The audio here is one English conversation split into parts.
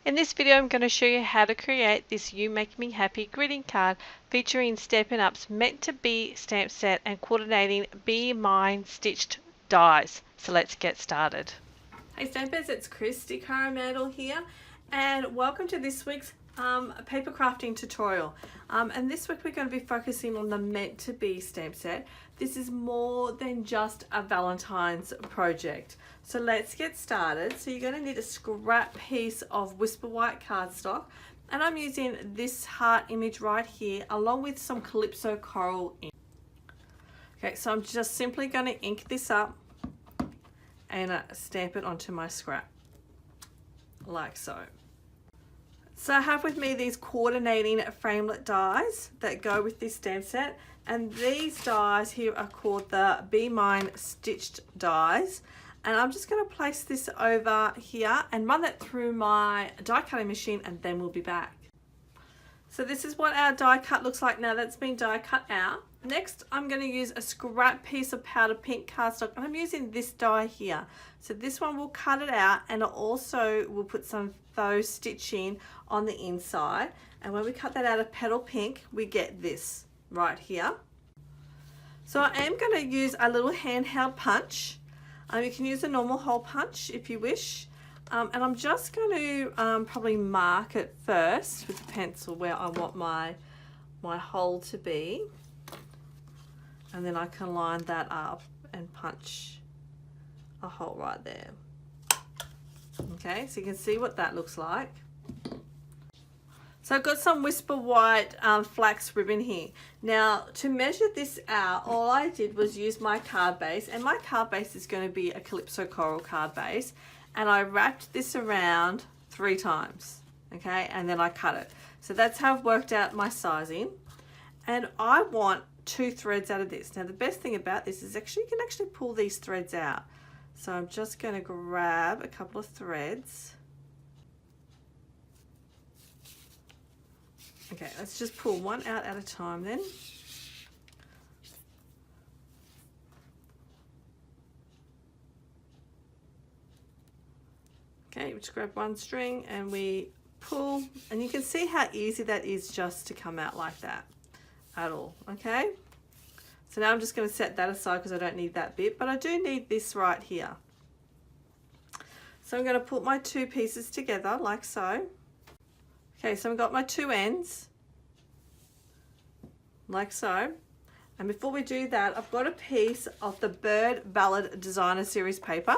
In this video I'm going to show you how to create this You Make Me Happy greeting card featuring Stampin' Up's Meant to Be stamp set and coordinating Be Mine stitched dies. So let's get started. Hey Stampers, it's Kristy Coromandel here and welcome to this week's paper crafting tutorial. And this week we're going to be focusing on the Meant to Be stamp set. This is more than just a Valentine's project. So let's get started. So you're going to need a scrap piece of Whisper White cardstock, and I'm using this heart image right here along with some Calypso Coral ink. Okay, so I'm just simply going to ink this up and stamp it onto my scrap like so. So I have with me these coordinating framelit dies that go with this stamp set, and these dies here are called the Be Mine stitched dies, and I'm just going to place this over here and run that through my die cutting machine, and then we'll be back. So this is what our die cut looks like now that's been die cut out. Next, I'm going to use a scrap piece of powder pink cardstock, and I'm using this die here. So this one will cut it out, and it also will put some faux stitching on the inside. And when we cut that out of petal pink, we get this right here. So I am going to use a little handheld punch. You can use a normal hole punch if you wish. And I'm just going to probably mark it first with a pencil where I want my hole to be. And then I can line that up and punch a hole right there. Okay, so you can see what that looks like. So I've got some Whisper White flax ribbon here. Now to measure this out, all I did was use my card base, and my card base is going to be a Calypso Coral card base, and I wrapped this around 3 times, okay, and then I cut it. So that's how I've worked out my sizing, and I want 2 threads out of this. Now the best thing about this is you can actually pull these threads out. So I'm just going to grab a couple of threads. Okay, let's just pull one out at a time then. Okay, we just grab one string and we pull, and you can see how easy that is just to come out like that at all. Okay, so now I'm just going to set that aside because I don't need that bit, but I do need this right here. So I'm going to put my 2 pieces together like so. Okay, so I've got my 2 ends like so, and before we do that, I've got a piece of the Bird Ballad Designer Series paper.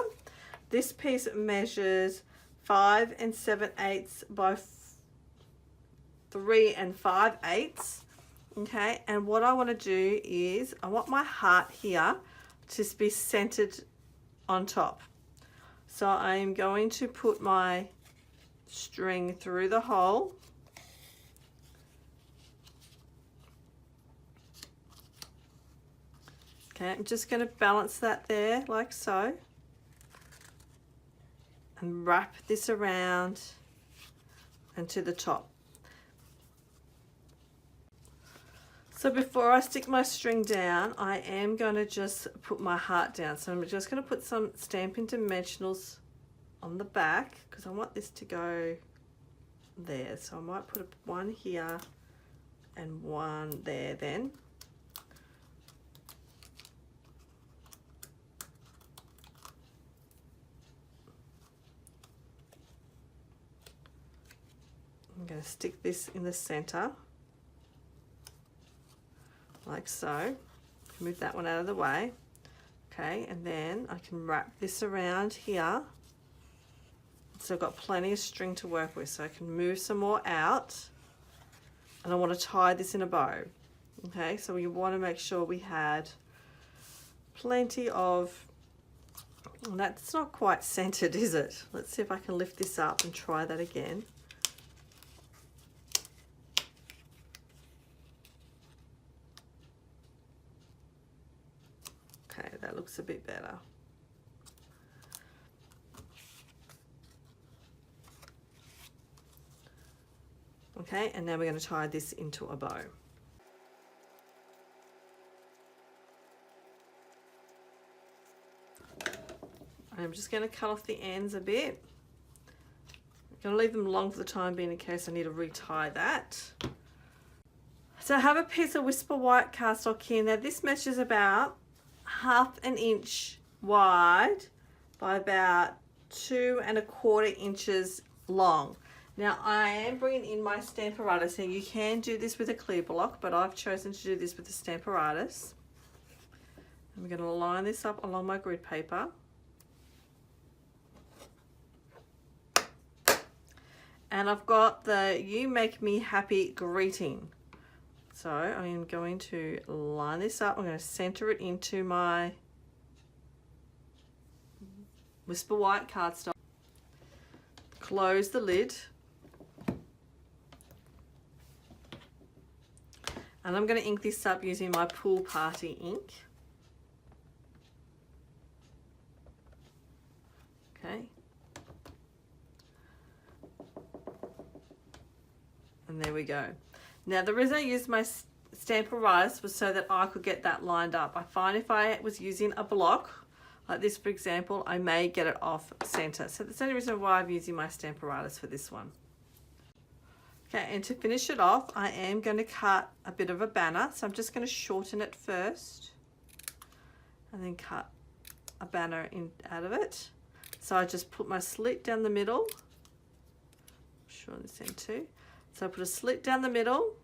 This piece measures 5 7/8 by 3 5/8. Okay, and what I want to do is I want my heart here to be centered on top. So I'm going to put my string through the hole. Okay, I'm just going to balance that there like so, and wrap this around and to the top. So before I stick my string down, I am going to just put my heart down. So I'm just going to put some Stampin' Dimensionals on the back because I want this to go there. So I might put one here and one there then. I'm going to stick this in the center like so. Move that one out of the way. Okay, and then I can wrap this around here. So I've got plenty of string to work with, so I can move some more out, and I want to tie this in a bow. Okay, so we want to make sure we had plenty of, and that's not quite centered, is it? Let's see if I can lift this up and try that again. Okay, that looks a bit better. Okay, and now we're going to tie this into a bow. I'm just going to cut off the ends a bit. I'm going to leave them long for the time being in case I need to retie that. So I have a piece of Whisper White cardstock here. Now this measures about 1/2 inch wide by about 2 1/4 inches long. Now I am bringing in my Stamparatus. Now you can do this with a clear block, but I've chosen to do this with the Stamparatus. I'm going to line this up along my grid paper. And I've got the You Make Me Happy greeting. So I am going to line this up. I'm going to center it into my Whisper White cardstock. Close the lid. And I'm going to ink this up using my Pool Party ink. Okay. And there we go. Now the reason I used my Stamparatus was so that I could get that lined up. I find if I was using a block, like this for example, I may get it off center. So that's the only reason why I'm using my Stamparatus for this one. Okay, and to finish it off, I am going to cut a bit of a banner. So I'm just going to shorten it first and then cut a banner out of it. So I just put my slit down the middle. Shorten this end too. So I put a slit down the middle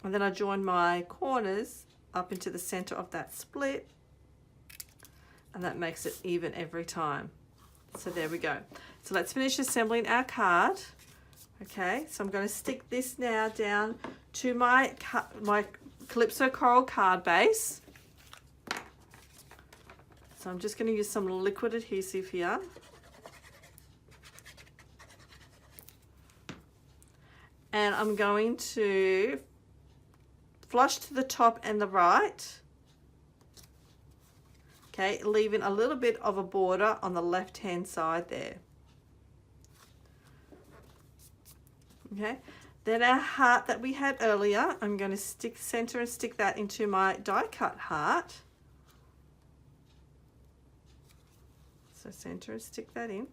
and then I join my corners up into the center of that split, and that makes it even every time. So there we go. So let's finish assembling our card. Okay, so I'm going to stick this now down to my Calypso Coral card base. So I'm just going to use some liquid adhesive here. And I'm going to flush to the top and the right. Okay, leaving a little bit of a border on the left-hand side there. Okay, then our heart that we had earlier, I'm going to center and stick that into my die cut heart. So center and stick that in.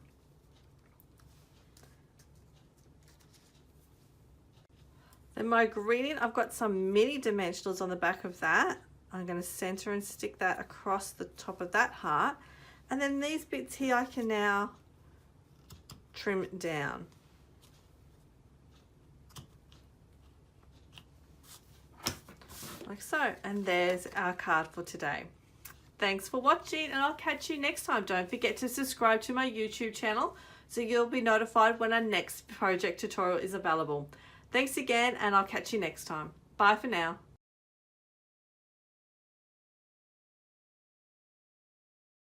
Then my greeting, I've got some mini dimensionals on the back of that. I'm going to center and stick that across the top of that heart. And then these bits here I can now trim it down. Like so. And there's our card for today. Thanks for watching, and I'll catch you next time. Don't forget to subscribe to my YouTube channel so you'll be notified when our next project tutorial is available. Thanks again, and I'll catch you next time. Bye for now.